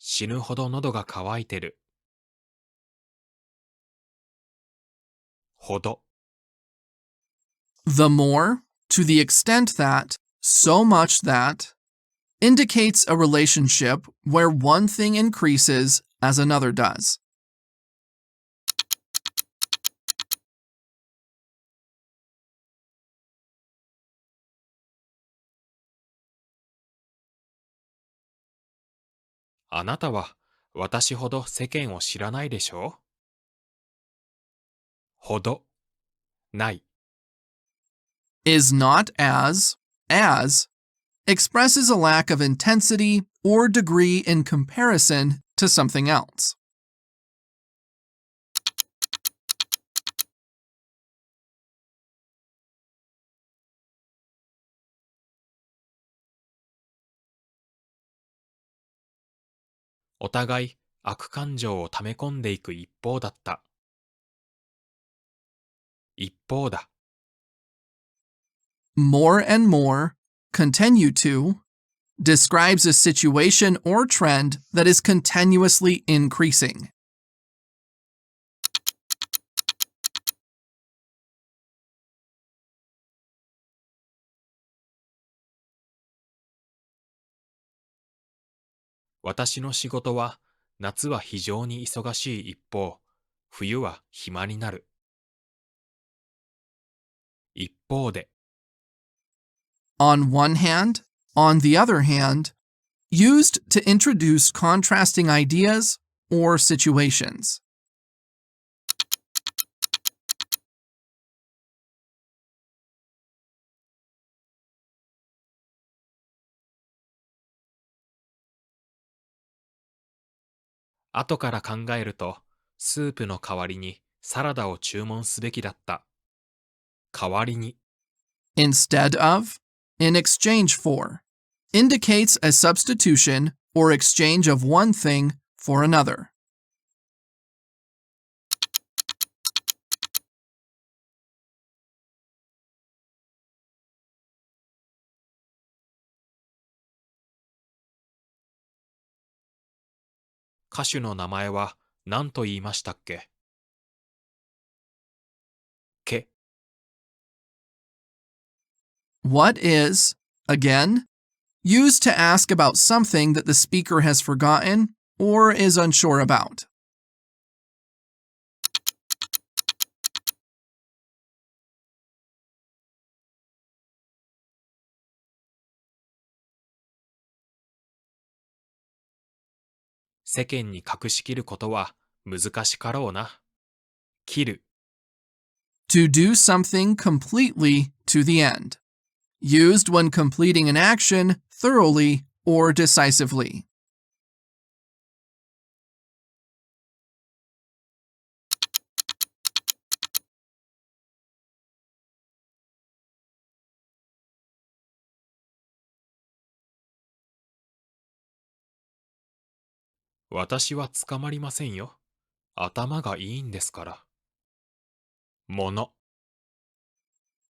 死ぬほど喉が渇いてる。ほど。The more, to the extent that, so much that, indicates a relationship where one thing increases as another does. あなたは私ほど世間を知らないでしょう。ほど。ない。Is not as, expresses a lack of intensity or degree in comparison to something else. お互い悪感情を溜め込んでいく一方だった。一方だ。More and more, continue to, describes a situation or trend that is continuously increasing. 私の仕事は夏は非常に忙しい一方、冬は暇になる。一方で。On one hand, on the other hand, used to introduce contrasting ideas or situations. 後から考えると、スープの代わりにサラダを注文すべきだった。代わりに。Instead of, in exchange for, indicates a substitution or exchange of one thing for another. 歌手の名前は何と言いましたっけ。け。What is, again, used to ask about something that the speaker has forgotten or is unsure about. 世間に隠しきることは難しかろうな。切る。To do something completely to the end. Used when completing an action thoroughly or decisively. 私は捕まりませんよ。頭がいいんですから。もの。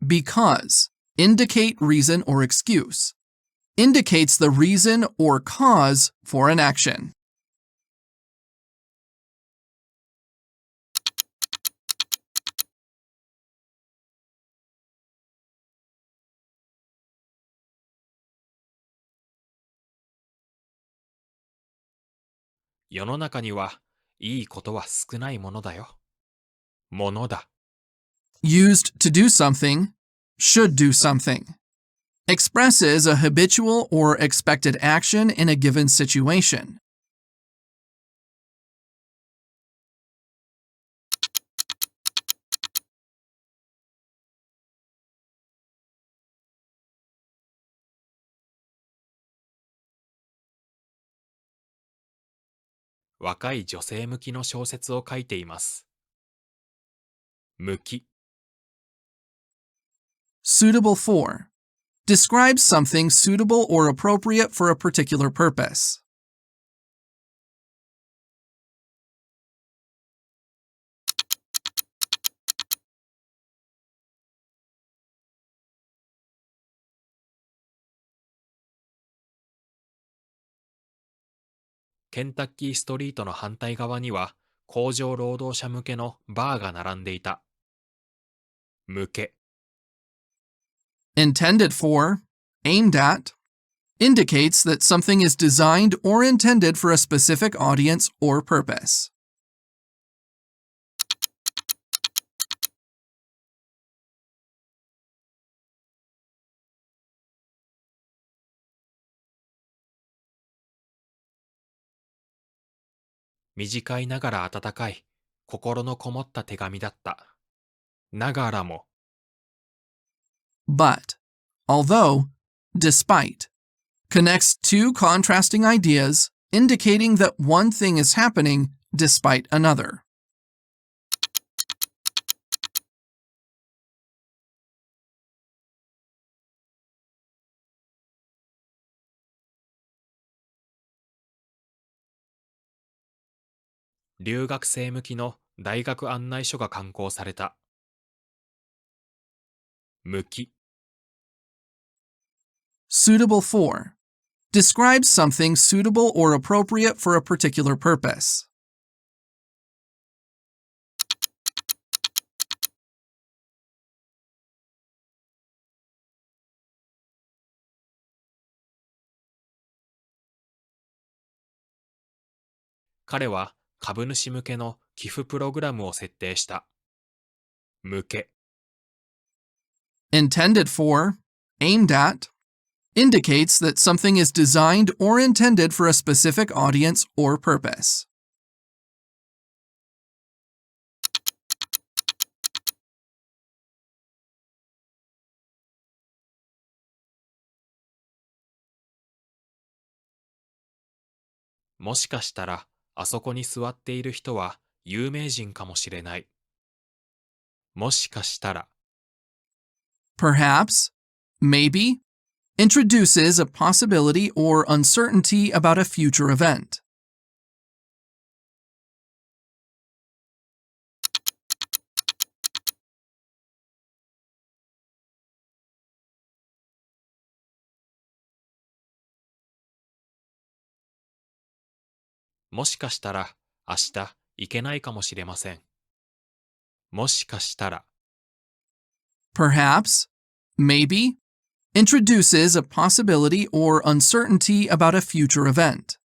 Because, indicate reason or excuse. Indicates the reason or cause for an action. 世の中にはいいことは少ないものだよ。ものだ。Used to do something, should do something. Expresses a habitual or expected action in a given situation. 若い女性向きの小説を書いています。向き。Suitable for. Describes something suitable or appropriate for a particular purpose. 結ケンタッキーストリートの反対側には工場労働者向けのバーが並んでいた。向け、Intended for, aimed at, indicates that something is designed or intended for a specific audience or purpose. 短いながら温かい、心のこもった手紙だった。ながらも、But, although, despite, connects two contrasting ideas, indicating that one thing is happening despite another. 留学生向きの大学案内書が刊行された。向き、Suitable for describes something suitable or appropriate for a particular purpose. 彼は株主向けの寄付プログラムを設定した。向け、Intended for, aimed at, indicates that something is designed or intended for a specific audience or purpose. もしかしたら、あそこに座っている人は有名人かもしれない。もしかしたら、Perhaps, maybe, introduces a possibility or uncertainty about a future event. もしかしたら、明日行けないかもしれません。もしかしたら、Perhaps, maybe, introduces a possibility or uncertainty about a future event.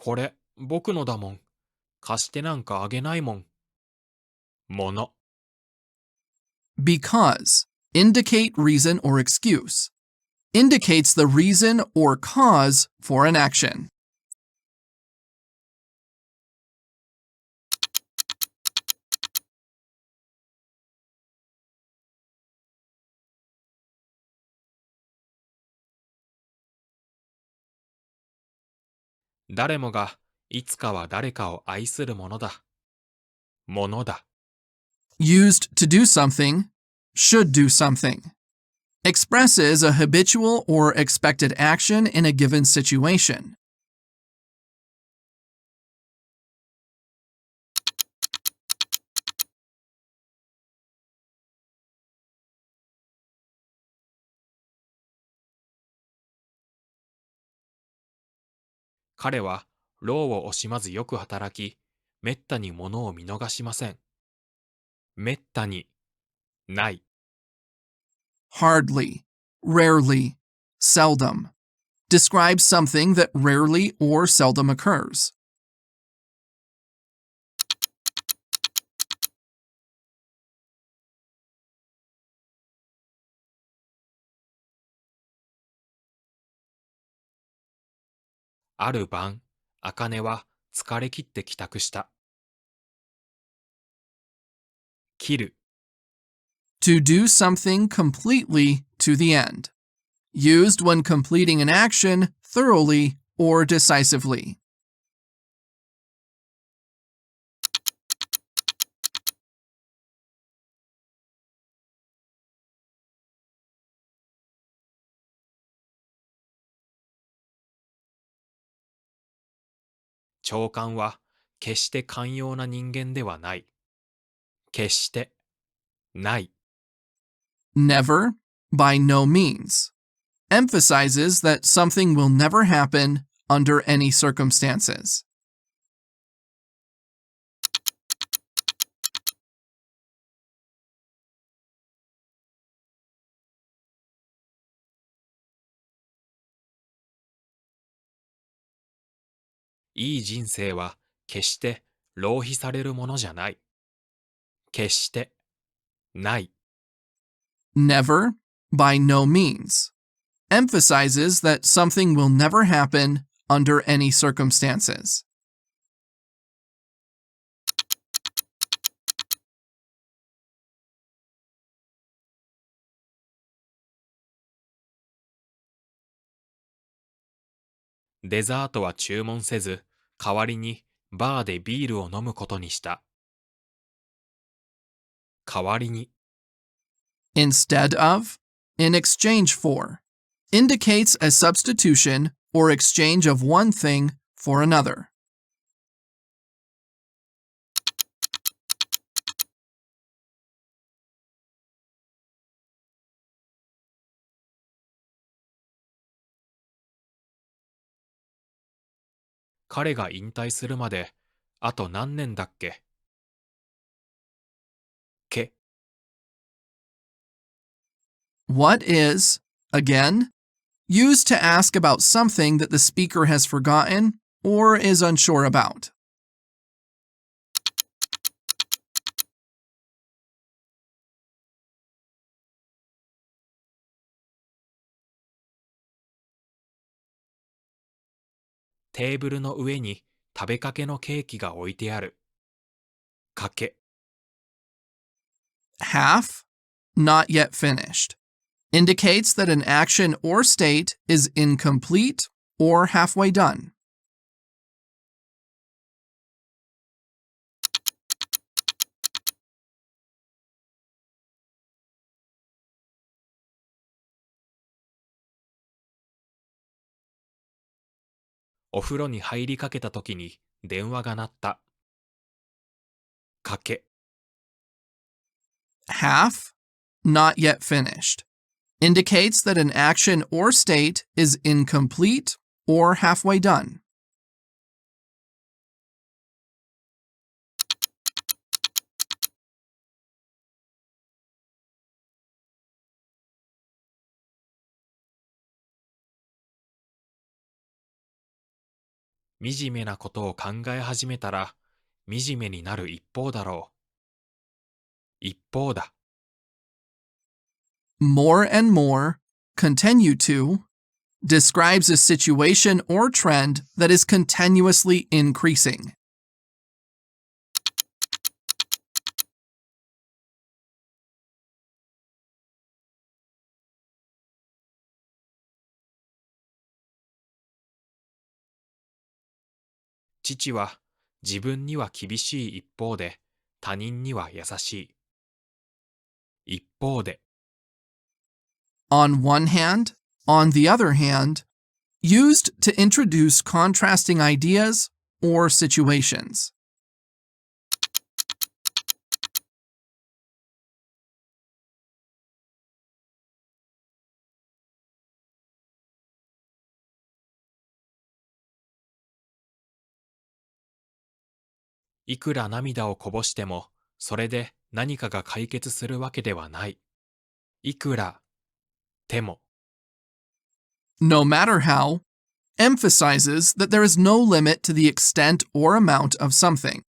これ、僕のだもん。貸してなんかあげないもん。もの、Because, indicate reason or excuse, indicates the reason or cause for an action. 誰もがいつかは誰かを愛するものだ。ものだ。Used to do something, should do something. Expresses a habitual or expected action in a given situation. 彼は労を惜しまずよく働き、めったに物を見逃しません。めったに、ない。Hardly, rarely, seldom. Describes something that rarely or seldom occurs. ある晩、茜は疲れ切って帰宅した。切る、To do something completely to the end. Used when completing an action thoroughly or decisively. 長官は決して寛容な人間ではない。決して、ない。Never, by no means, emphasizes that something will never happen under any circumstances. いい人生は決して浪費されるものじゃない。決して、ない。Never, by no means, emphasizes that something will never happen under any circumstances. デザートは注文せず、代わりにバーでビールを飲むことにした。代わりに、Instead of, in exchange for, indicates a substitution or exchange of one thing for another. 彼が引退するまで、あと何年だっけ。け、What is, again, used to ask about something that the speaker has forgotten or is unsure about. テーブルの上に食べかけのケーキが置いてある。かけ、Half, not yet finished, indicates that an action or state is incomplete or halfway done. お風呂に入りかけた時に電話が鳴った。かけ、Half, not yet finished, indicates that an action or state is incomplete or halfway done. 惨めなことを考え始めたら、惨めになる一方だろう。一方だ。More and more, continue to, describes a situation or trend that is continuously increasing. 父は自分には厳しい一方で、他人には優しい。一方で、On one hand, on the other hand, used to introduce contrasting ideas or situations. いくら涙をこぼしても、それで何かが解決するわけではない。いくら、ても、No matter how, emphasizes that there is no limit to the extent or amount of something.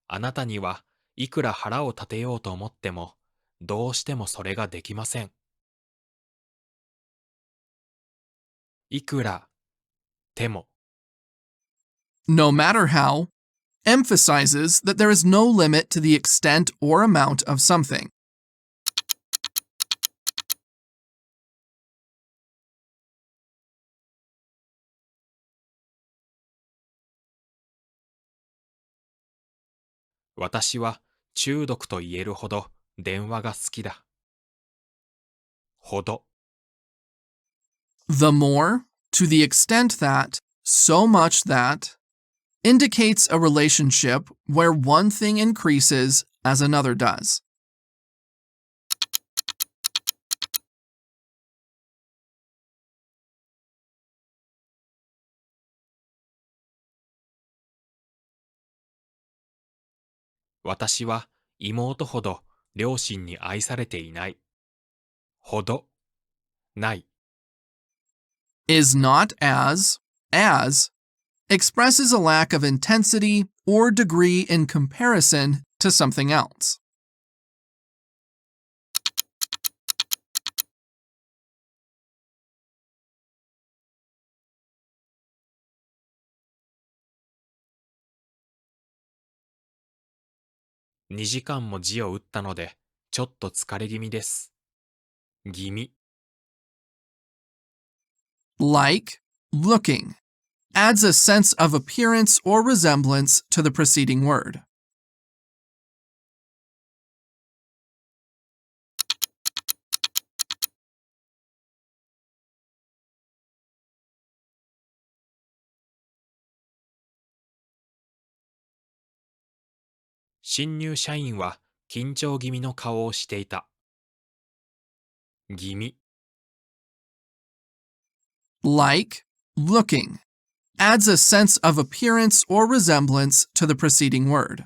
あなたにはいくら腹を立てようと思っても、どうしてもそれができません。いくら、ても、No matter how, emphasizes that there is no limit to the extent or amount of something. 私は中毒と言えるほど電話が好きだ。ほど、The more, to the extent that, so much that, indicates a relationship where one thing increases as another does. 私は妹ほど両親に愛されていない。ほど、ない。Is not as, expresses a lack of intensity or degree in comparison to something else. 2時間も字を打ったので、ちょっと疲れ気味です。気味、Like, looking, adds a sense of appearance or resemblance to the preceding word. 新入社員は緊張気味の顔をしていた。気味、Like, looking, adds a sense of appearance or resemblance to the preceding word.